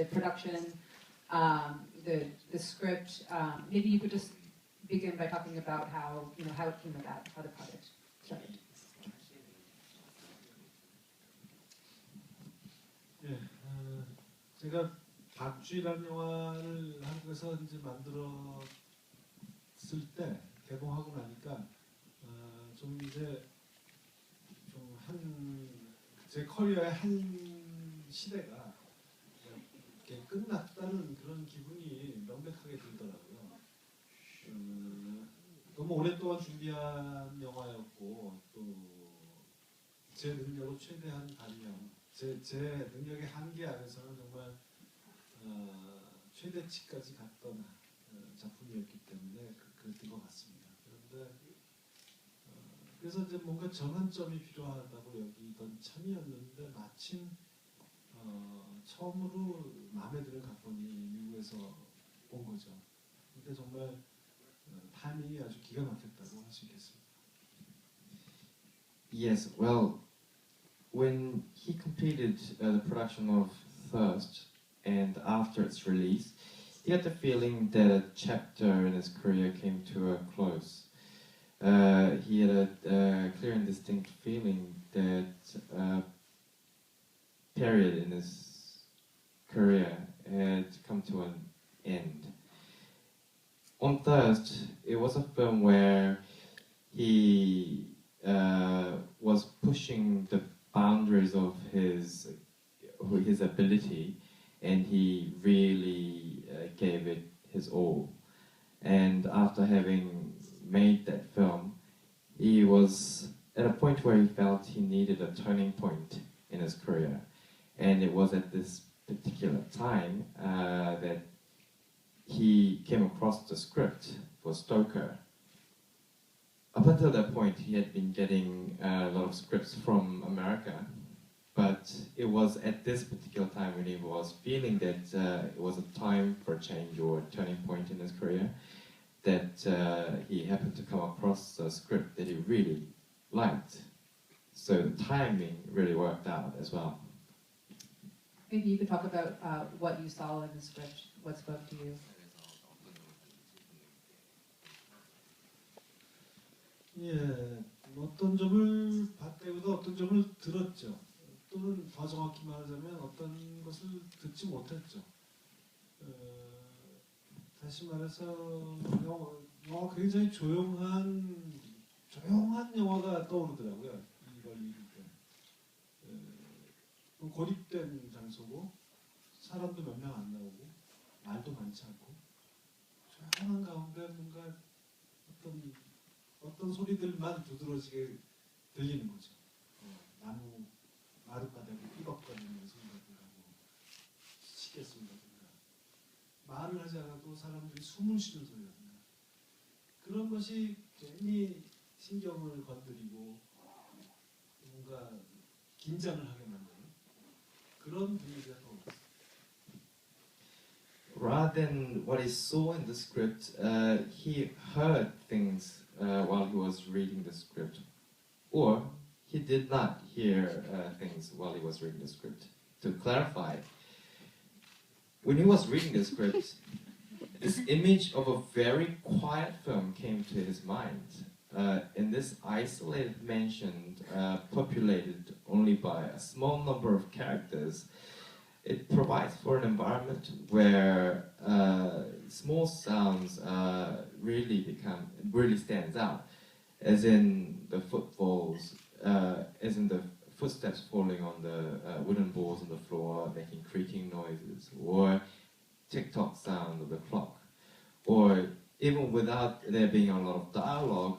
the production, the script. Maybe you could just begin by talking about how it came about, how the project started. 예, 제가 박쥐라는 영화를 한국에서 이제 만들었을 때 개봉하고 나니까 좀 이제 좀 제 커리어의 한 시대가 이렇게 끝났다는 그런 기분이 명백하게 들더라고요. 너무 오랫동안 준비한 영화였고 또 제 능력을 최대한 발휘한 제 능력의 한계 안에서는 정말 최대치까지 갔던 작품이었기 때문에 그랬던 것 같습니다. 그런데 그래서 이제 뭔가 전환점이 필요하다고 여기던 참이었는데 마침 처음으로 마음에 드는 각본이 미국에서 온 거죠. 근데 정말 타이밍이 아주 기가 막혔다고 할 수 있겠습니다. Yes, well, when he completed the production of Thirst, and after its release, he had the feeling that a chapter in his career came to a close. He had a clear and distinct feeling that a period in his career had come to an end. On Thirst, it was a film where he was pushing the boundaries of his ability, and he really gave it his all. And after having made that film, he was at a point where he felt he needed a turning point in his career. And it was at this particular time that he came across the script for Stoker. Up until that point, he had been getting a lot of scripts from America, but it was at this particular time when he was feeling that it was a time for a change or a turning point in his career that he happened to come across a script that he really liked. So the timing really worked out as well. Maybe you could talk about what you saw in the script, what spoke to you. 예, 어떤 점을 봤다기보다 어떤 점을 들었죠. 또는 더 정확히 말하자면 어떤 것을 듣지 못했죠. 다시 말해서 영화 굉장히 조용한 영화가 떠오르더라고요. 이걸 읽을 때. 고립된 장소고 사람도 몇 명 안 나오고 말도 많지 않고 조용한 가운데 뭔가 어떤 소리들만 두드러지게 들리는 거죠. 나무 마룻바닥에 삐걱거리는 소리라든가 시계 소리라든가 말을 하지 않아도 사람들이 숨을 쉬는 소리라든가 그런 것이 괜히 신경을 건드리고 뭔가 긴장을 하게 만드는 그런 분위기가 떠올랐어요. Rather than what he saw in the script, he heard things while he was reading the script, or he did not hear things while he was reading the script. To clarify, when he was reading the script, this image of a very quiet film came to his mind. In this isolated mansion, populated only by a small number of characters, it provides for an environment where small sounds really stands out, as in the footfalls, as in the footsteps falling on the wooden balls on the floor, making creaking noises, or tick-tock sound of the clock, or even without there being a lot of dialogue,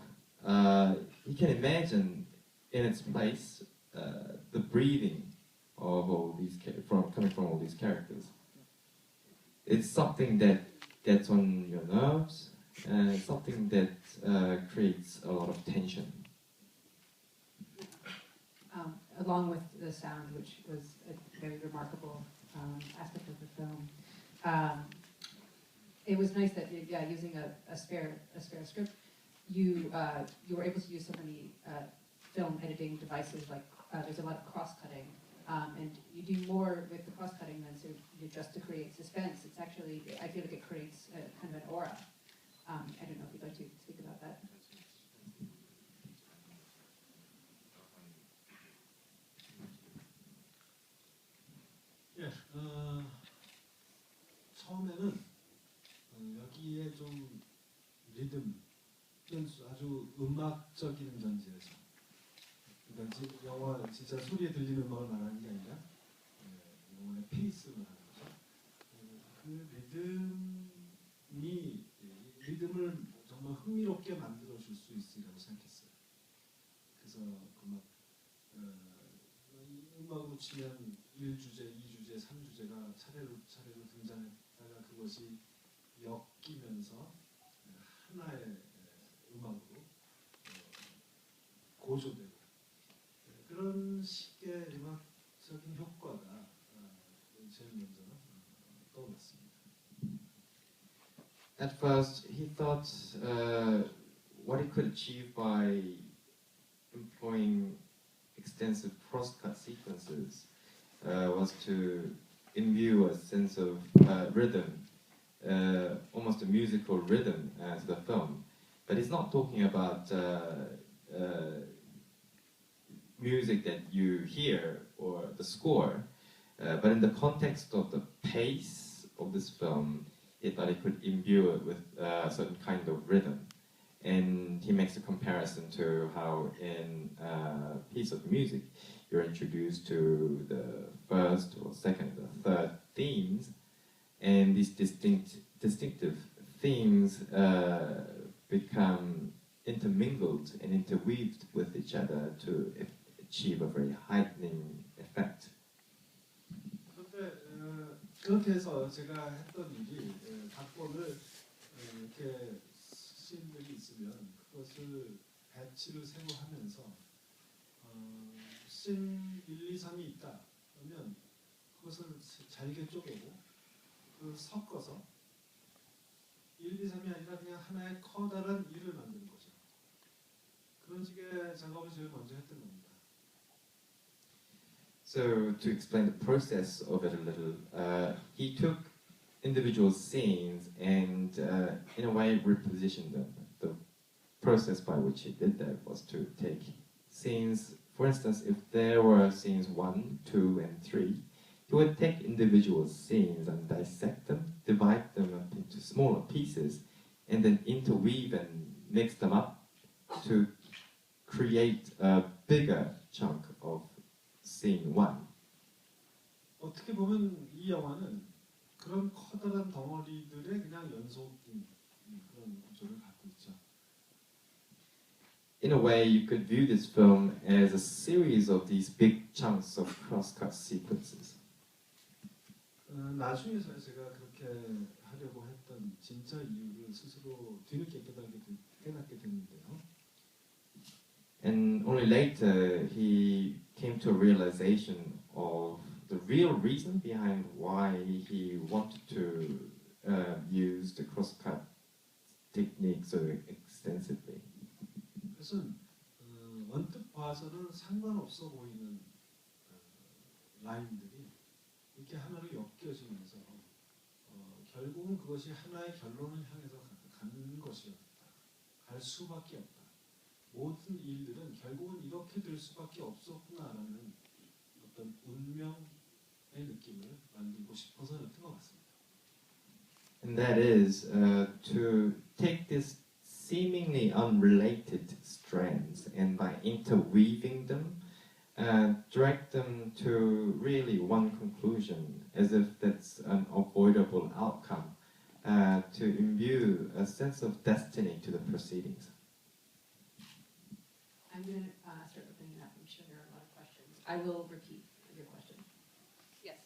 you can imagine in its place the breathing of all these coming from all these characters. It's something that gets on your nerves, and it's something that creates a lot of tension. Along with the sound, which was a very remarkable aspect of the film, it was nice that using a spare script, you were able to use so many film editing devices. Like there's a lot of cross-cutting And you do more with the cross-cutting than just to create suspense. It's actually, I feel like it creates a kind of an aura. I don't know if you'd like to speak about that. 예, 처음에는 여기에 좀 리듬, 아주 음악적인 전제에서, 그러니까 영화 진짜 소리에 들리는 음악을 말하는 게 아니라 영화의 페이스를 말하는 거죠. 그 리듬을 정말 흥미롭게 만들어 줄 수 있으리라고 생각했어요. 그래서 그막 음악으로 치면 1주제, 2주제, 3주제가 차례로 등장했다가 그것이 엮이면서 하나의 음악으로 고조되고 그런 식의 음악적인 효과가 제일 먼저 떠올랐습니다. At first, he thought what he could achieve by employing extensive cross-cut sequences was to imbue a sense of rhythm, almost a musical rhythm to the film. But he's not talking about music that you hear or the score, but in the context of the pace of this film, he thought he could imbue it with a certain kind of rhythm. And he makes a comparison to how in a piece of music you're introduced to the first or second or third themes, and these distinctive themes become intermingled and interweaved with each other to achieve a very heightening effect. 그렇게 해서 제가 했던 일이 각본을 이렇게 씬들이 있으면 그것을 배치를 새로 하면서 씬 1, 2, 3이 있다 그러면 그것을 잘게 쪼개고 그걸 섞어서 1, 2, 3이 아니라 그냥 하나의 커다란 일을 만드는 거죠. 그런 식의 작업을 제일 먼저 했던 겁니다. So to explain the process of it a little, he took individual scenes and in a way repositioned them. The process by which he did that was to take scenes, for instance, if there were scenes 1, 2 and 3, he would take individual scenes and dissect them, divide them up into smaller pieces and then interweave and mix them up to create a bigger chunk of scene 1. 어떻게 보면 이 영화는 그런 커다란 덩어리들의 그냥 연속인 그런 구조를 갖고 있죠. In a way, you could view this film as a series of these big chunks of cross-cut sequences. 나중에 제가 그렇게 하려고 했던 진짜 이유를 스스로 뒤늦게 깨닫게 됐는데요. And only later he came to a realization of the real reason behind why he wanted to use the cross-cut technique so extensively. 그것은 언뜻 봐서는 상관없어 보이는 라인들이 이렇게 하나로 엮여지면서 결국은 그것이 하나의 결론을 향해서 가는 것이었다. 갈 수밖에 없다. 모든 일들은 결국은 이렇게 될 수밖에 없었구나라는 어떤 운명의 느낌을 만들고 싶어서였던 것 같습니다. And that is to take this seemingly unrelated strands and by interweaving them, direct them to really one conclusion, as if that's an avoidable outcome, to imbue a sense of destiny to the proceedings. I'm going to start opening it up. I'm sure there are a lot of questions. I will repeat your question. Yes.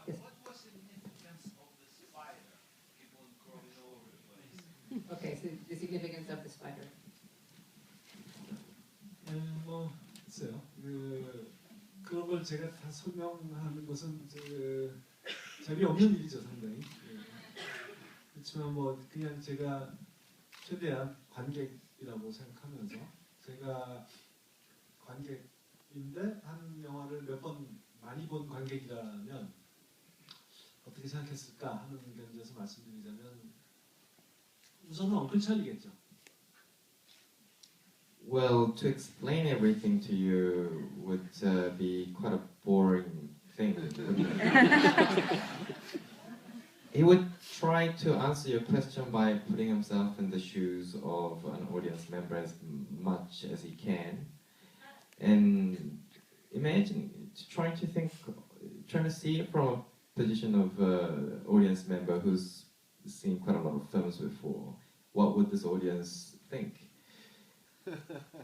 Yes. What was the significance of the spider? People crawling over the place. Okay, so the significance of the spider. 글쎄요. 그런 걸 제가 다 설명하는 것은 재미없는 일이죠, 상당히. 그렇지만 그냥 제가 최대한 관객이라고 생각하면서 제가 관객 한 영화를 몇 번 많이 본 관객이라면 어떻게 생각했을까 하는 견지에서 말씀드리자면 우선은 엉클 찰리겠죠. Well, to explain everything to you would be quite a boring thing. He would try to answer your question by putting himself in the shoes of an audience member as much as he can. And imagine trying to see it from a position of audience member who's seen quite a lot of films before. What would this audience think?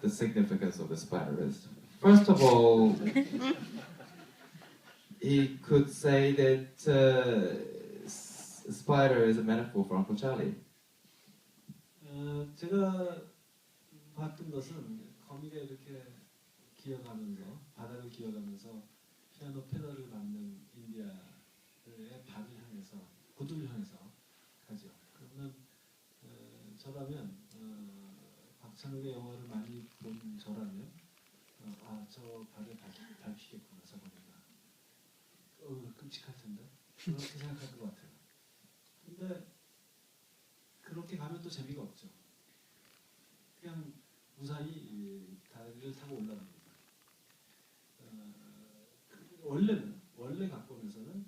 The significance of the spider is, first of all, he could say that spider is a metaphor for Uncle Charlie. 제가 봤던 것은 거미가 이렇게 기어가면서 바다를 기어가면서 피아노 페달을 밟는 인디아의 발을 향해서 구두를 향해서 가죠. 그러면 저라면 박찬욱의 영화를 많이 본 저라면 저 발을 밟히겠구나 저거니까 끔찍할 텐데 그렇게 생각할 것 같아요. 근데 그렇게 가면 또 재미가 없죠. 그냥 무사히 다리를 타고 올라갑니다. 원래 각본에서는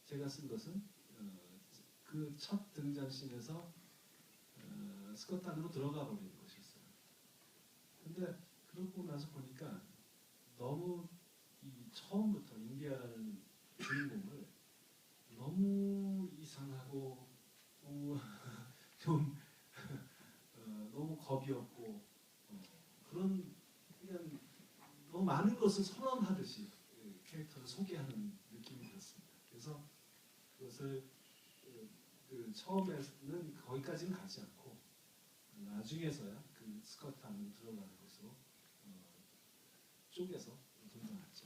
제가 쓴 것은 그 첫 등장씬에서 스코트 안으로 들어가 버리는 것이었어요. 근데 그러고 나서 보니까 너무 처음부터 인디아라는 주인공을 너무 이상하고 좀 너무 겁이 없고 그런 그냥 너무 많은 것을 선언하듯이 캐릭터를 소개하는 느낌이 들었습니다. 그래서 그것을 처음에는 거기까지는 가지 않고 나중에서야 그 스커트 안으로 들어가는 것으로 쪼개서 등장했죠.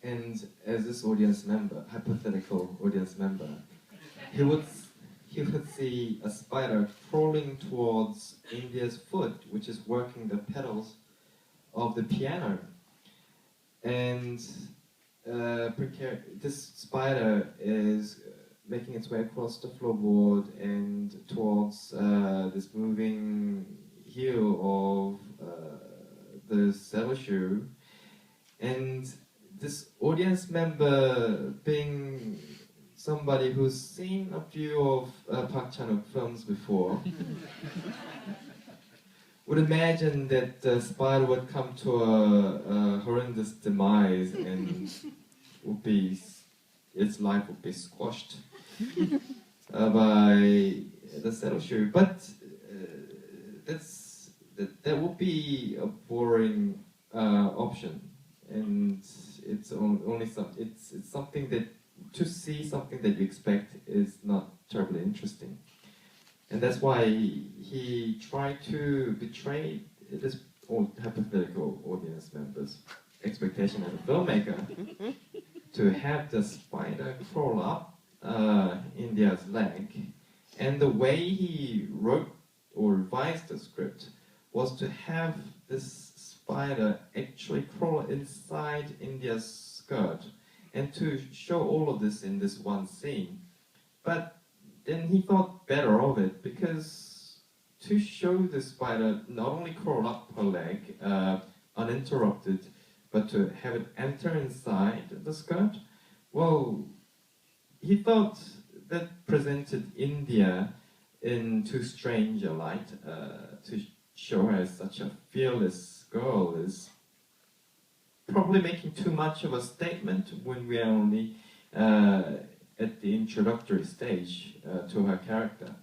And as this audience member, hypothetical audience member, he would see a spider crawling towards India's foot, which is working the pedals of the piano. And this spider is making its way across the floorboard and towards this moving heel of the saddle shoe. And this audience member, being somebody who's seen a few of Park Chan-wook films before, would imagine that the spider would come to a horrendous demise and its life would be squashed by the saddle shoe. But that would be a boring option, and it's something that to see something that you expect is not terribly interesting. And that's why he tried to betray this hypothetical audience member's expectation as a filmmaker to have the spider crawl up India's leg. And the way he wrote or revised the script was to have this spider actually crawl inside India's skirt and to show all of this in this one scene. But then he thought better of it, because to show the spider not only crawl up her leg uninterrupted, but to have it enter inside the skirt, well, he thought that presented India in too strange a light. To show her as such a fearless girl is probably making too much of a statement when we are only at the introductory stage to her character.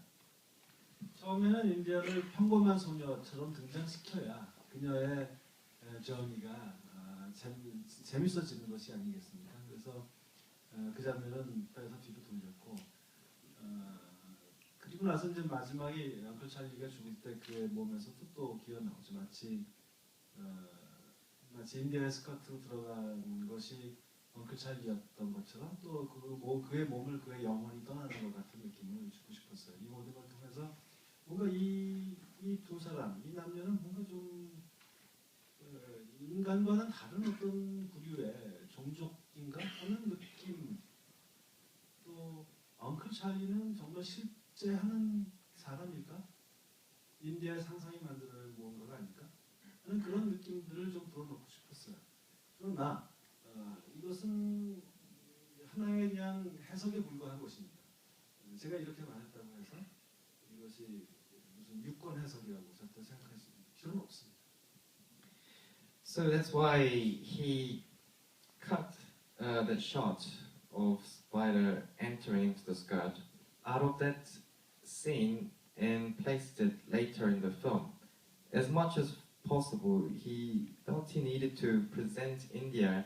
처음에는 인디아를 평범한 소녀처럼 등장시켜야 그녀의 저니가 재밌어지는 것이 아니겠습니까? 그래서 그 장면은 배에서 뒤로 돌렸고 그리고 나서 이제 마지막에 앙클 찰리가 죽을 때 그의 몸에서 또 기어 나오죠. 마치 인디아의 스커트로 들어간 것이 앙클 찰리였던 것처럼 또 그의 몸을 그의 영혼이 떠나는 것 같은 느낌을 주고 싶었어요. 이 모든 걸 통해서 뭔가 이 두 사람, 이 남녀는 뭔가 좀 인간과는 다른 어떤 부류의 종족인가 하는 느낌. 또 엉클 찰리는 정말 실제 하는 사람일까? 인디아의 상상이 만드는 무언가가 아닐까? 하는 그런 느낌들을 좀 불어넣고 싶었어요. 그러나 이것은 하나의 그냥 해석에 불과한 것입니다. 제가 이렇게 말했다고 해서 이것이 무슨 유권 해석이라고 절대 생각하실 필요는 없습니다. So that's why he cut that shot of Spider entering into the skirt out of that scene and placed it later in the film. As much as possible, he felt he needed to present India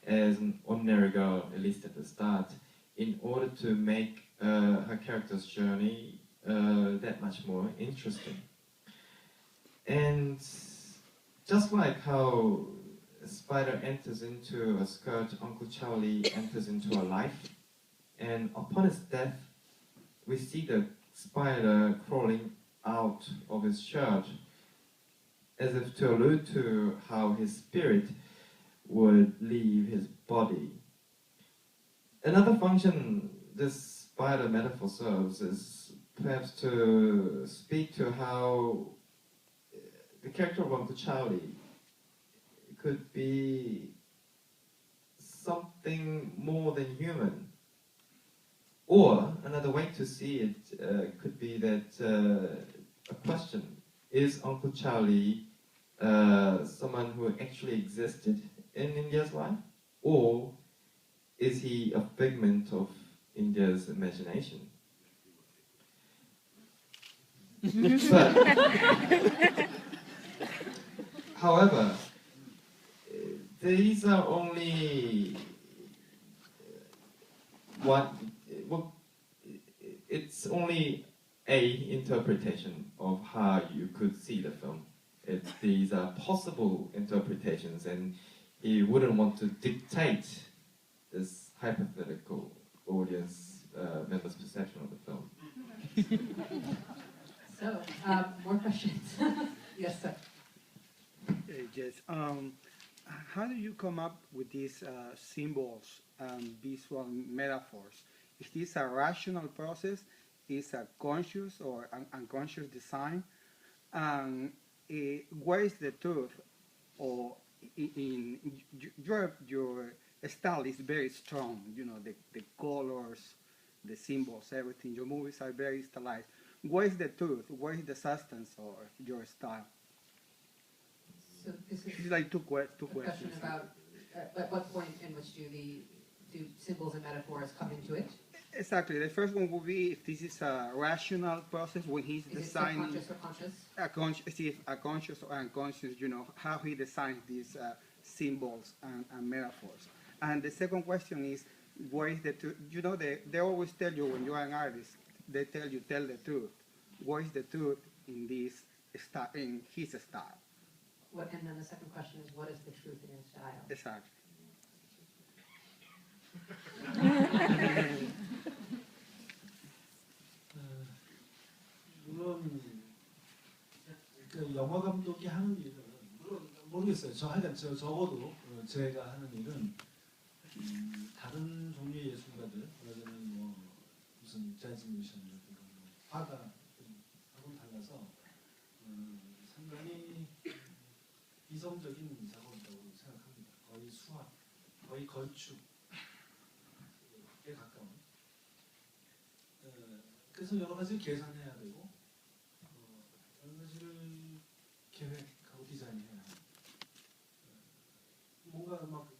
as an ordinary girl, at least at the start, in order to make her character's journey that much more interesting. And just like how Spider enters into a skirt, Uncle Charlie enters into a life, and upon his death, we see the spider crawling out of his shirt, as if to allude to how his spirit would leave his body. Another function this spider metaphor serves is perhaps to speak to how the character of Uncle Charlie could be something more than human. Or another way to see it could be that a question: is Uncle Charlie someone who actually existed in India's life, or is he a figment of India's imagination? But, however, these are only what. Well, it's only a interpretation of how you could see the film. These are possible interpretations, and he wouldn't want to dictate this hypothetical audience member's perception of the film. So, more questions? Yes, sir. Yes. How do you come up with these symbols and visual metaphors? Is this a rational process? Is a conscious or unconscious design? And where is the truth? Or in your style is very strong. You know, the colors, the symbols, everything. Your movies are very stylized. Where is the truth? Where is the substance of your style? So this is It's like two a question questions. about at what point in which do symbols and metaphors come into it? Exactly. The first one would be if this is a rational process when he's Is it designing subconscious or conscious? a conscious or unconscious, you know, how he designs these symbols and metaphors. And the second question is, where is the truth? You know, they always tell you when you are an artist, they tell you, tell the truth. Where is the truth in this style, in his style? And then the second question is, what is the truth in your style? Exactly. 물론 그 영화 감독이 하는 일은 물론 모르겠어요. 하여간 적어도 제가 하는 일은 다른 종류의 예술가들, 그러자면 뭐 무슨 재즈 뮤지션이라든가 화가하고는 달라서 상당히 이성적인 작업이라고 생각합니다. 거의 수학, 거의 건축에 가까운. 그래서 여러 가지를 계산해야 되고 여러 가지를 계획하고 디자인해야 합니다. 뭔가 막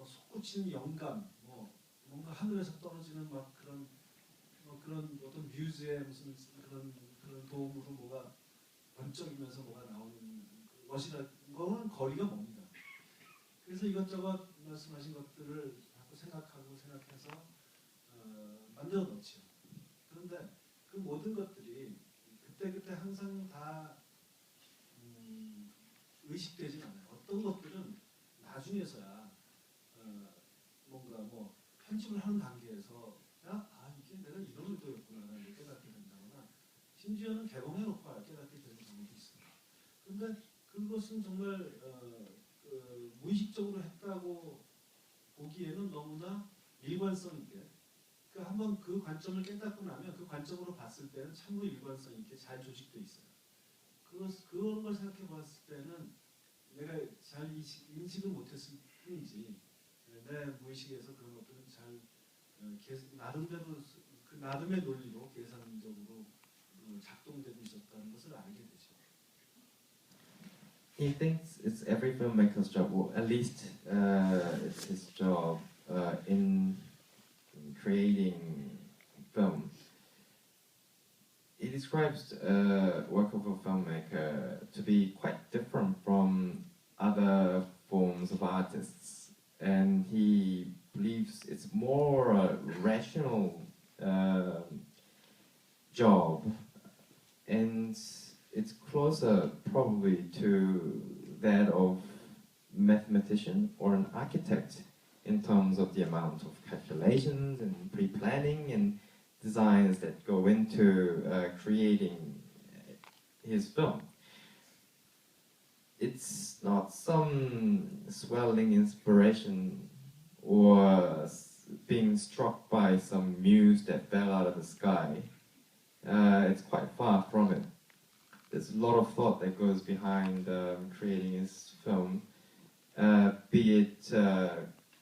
솟구치는 영감, 뭔가 하늘에서 떨어지는 막 그런 어떤 뮤즈의 무슨 그런 도움으로 뭐가 번쩍이면서 뭐가 나오는 것이라 거는 거리가 멉니다. 그래서 이것저것 말씀하신 것들을 자꾸 생각해서 만들어 놓죠. 그런데 그 모든 것들이 그때 항상 다 의식되진 않아요. 어떤 것들은 나중에서야 뭔가 뭐 편집을 하는 단계에서 이게 내가 이런 의도였구나라는 걸 깨닫게 된다거나 심지어는 개봉해놓고 깨닫게 되는 경우도 있습니다. 그런데 그것은 정말 일관성 있게 그 한번 그 관점을 깨닫고 나면 그 관점으로 봤을 때는 참으로 일관성 있게 잘 조직돼 있어요. 그런 걸 생각해 봤을 때는 내가 잘 인식을 못했을 뿐이지 내 무의식에서 그런 것들은 잘 나름대로 그 나름의 논리로 계산적으로 작동되고 있었다는 것을 알게 되죠. He thinks it's every filmmaker's job, or at least it's his job in creating film. He describes work of a filmmaker to be quite different from other forms of artists, and he believes it's more a rational job, and it's closer probably to that of mathematician or an architect in terms of the amount of calculations and pre-planning and designs that go into creating his film. It's not some swelling inspiration or being struck by some muse that fell out of the sky. It's quite far from it. There's a lot of thought that goes behind creating his film, be it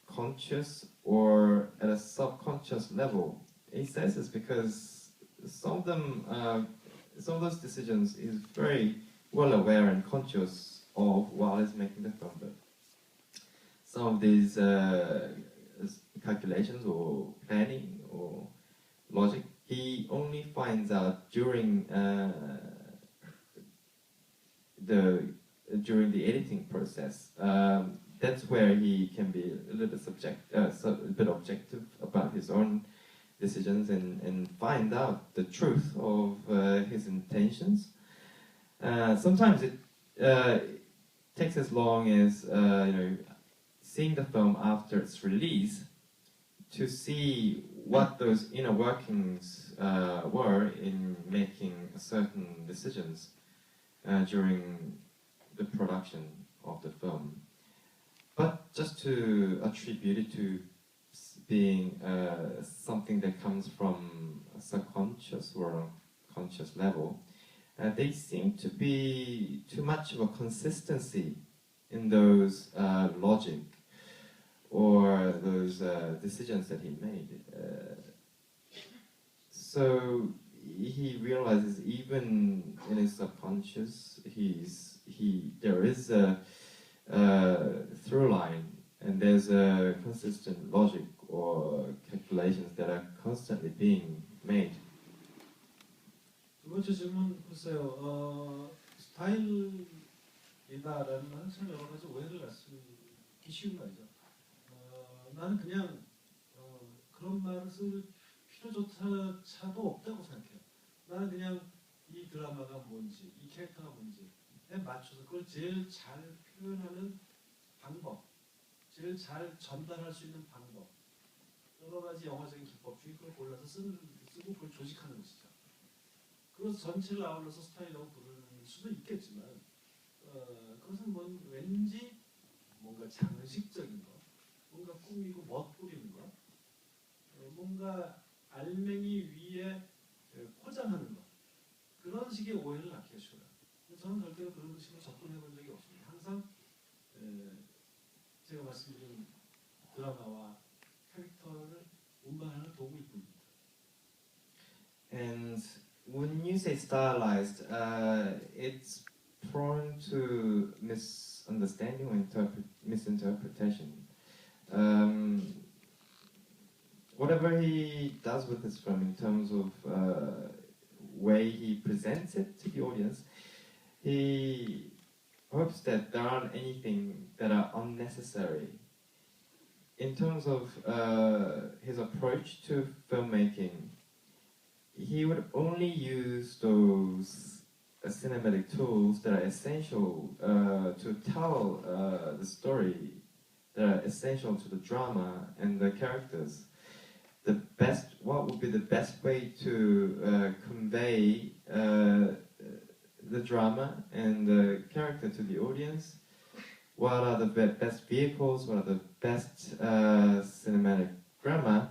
conscious or at a subconscious level. He says this because some of those decisions he's very well aware and conscious of while he's making the film. But some of these calculations or planning or logic, he only finds out during the editing process. That's where he can be a little bit objective about his own decisions and find out the truth of his intentions. Sometimes it takes as long as seeing the film after its release to see what those inner workings were in making certain decisions during the production of the film. But just to attribute it to being something that comes from a subconscious or unconscious level, they seem to be too much of a consistency in those logic or those decisions that he made. So he realizes even in his subconscious, there is a through line, and there's a consistent logic or calculations that are constantly being made. 두 번째 질문 보세요. 스타일이다라는 말은 참 여러 가지 오해를 갖기 쉬운 말이죠. 나는 그냥 그런 말을 쓸 필요조차도 없다고 생각해요. 나는 그냥 이 드라마가 뭔지, 이 캐릭터가 뭔지에 맞춰서 그걸 제일 잘 표현하는 방법, 제일 잘 전달할 수 있는 방법, 여러 가지 영화적인 기법 중에 그걸 골라서 쓰고 그걸 조직하는 것이죠. 그래서 전체를 아울러서 스타일이라고 부르는 수도 있겠지만 그것은 왠지 뭔가 장식적인 것, 뭔가 꾸미고 멋부리는 것, 뭔가 알맹이 위에 포장하는 것, 그런 식의 오해를 낳기가 쉬워요. 저는 절대로 그런 식으로 접근해 본 적이 없습니다. 항상 제가 말씀드린 드라마와 캐릭터를 운반하는 도구일 뿐입니다. And when you say stylized, it's prone to misunderstanding or misinterpretation. Whatever he does with his film in terms of way he presents it to the audience, he hopes that there aren't anything that are unnecessary. In terms of his approach to filmmaking, he would only use those cinematic tools that are essential to tell the story, that are essential to the drama and the characters. What would be the best way to convey the drama and the character to the audience? What are the best vehicles? What are the best cinematic grammar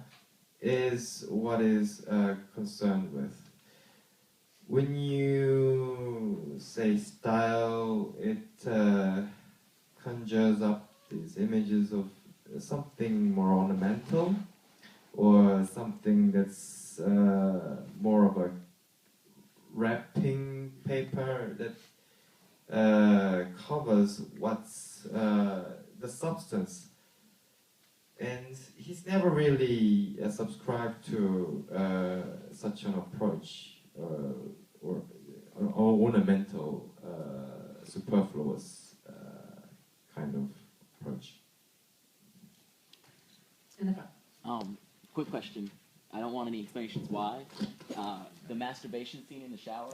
is what is concerned with. When you say style, it conjures up these images of something more ornamental, or something that's more of a wrapping paper that covers what's the substance. And he's never really subscribed to such an approach, or ornamental, superfluous kind of approach. In the front. Quick question. I don't want any explanations why. The masturbation scene in the shower,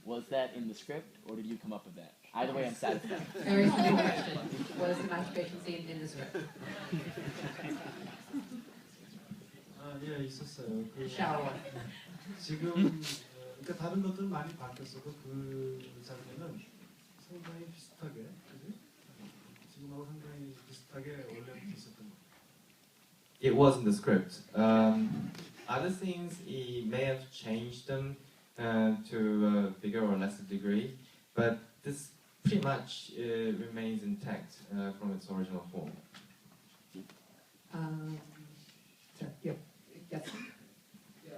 was that in the script, or did you come up with that? Either way, I'm satisfied. Very simple question. Was the masturbation scene in the script? 예, 있었어요. Shower. 지금 그러니까 다른 것들은 많이 바뀌었어도 그 장면은 상당히 비슷하게, 그지? 지금하고 상당히 비슷하게 원래부터 있었던 것 같아요. It was in the script. Other scenes, he may have changed them to a bigger or lesser degree, but this pretty much remains intact from its original form. Yes. Yeah,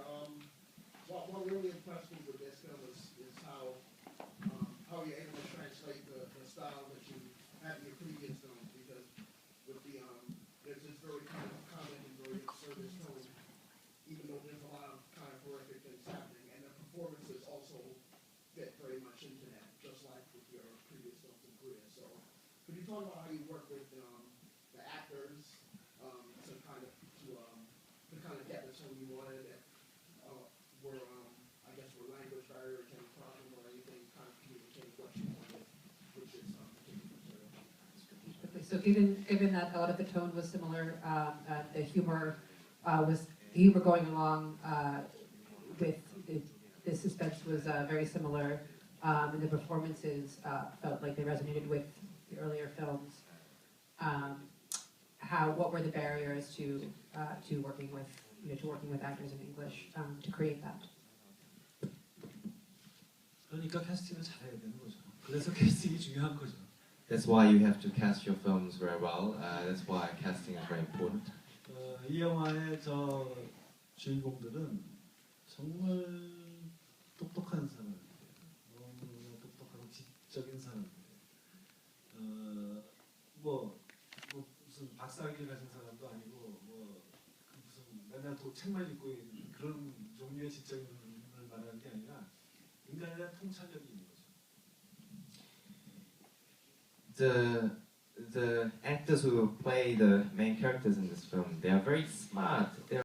what really impressed me with this film is how you're able to translate the style that you had in your previous films, because with the there's this very kind of comic and very absurdist tone, even though there's a lot of kind of horrific things happening, and the performances also fit very much into that, just like with your previous films in Korea. So, could you talk about how you work with the actors to kind of get the tone you wanted, that were I guess were language barriers any problem or anything kind of communicating what you wanted, which is particular material. So given that a lot of the tone was similar, the humor going along with the suspense was very similar, and the performances felt like they resonated with the earlier films. What were the barriers to working with actors in English to create that? 그러니까 캐스팅을 잘해야 되는 거죠. 그래서 캐스팅이 중요한 거죠. That's why you have to cast your films very well. That's why casting is very important. 이 영화의 저 주인공들은 정말 똑똑한 사람들이에요. 너무나 똑똑하고 지적인 사람들이에요. 무슨 박사학위 가진 사람도 아니고 무슨 맨날 책만 읽고 있는 그런 종류의 지적인을 말하는 게 아니라 인간에 대한 통찰력이 있는 거죠. The actors who play the main characters in this film, they are very smart. They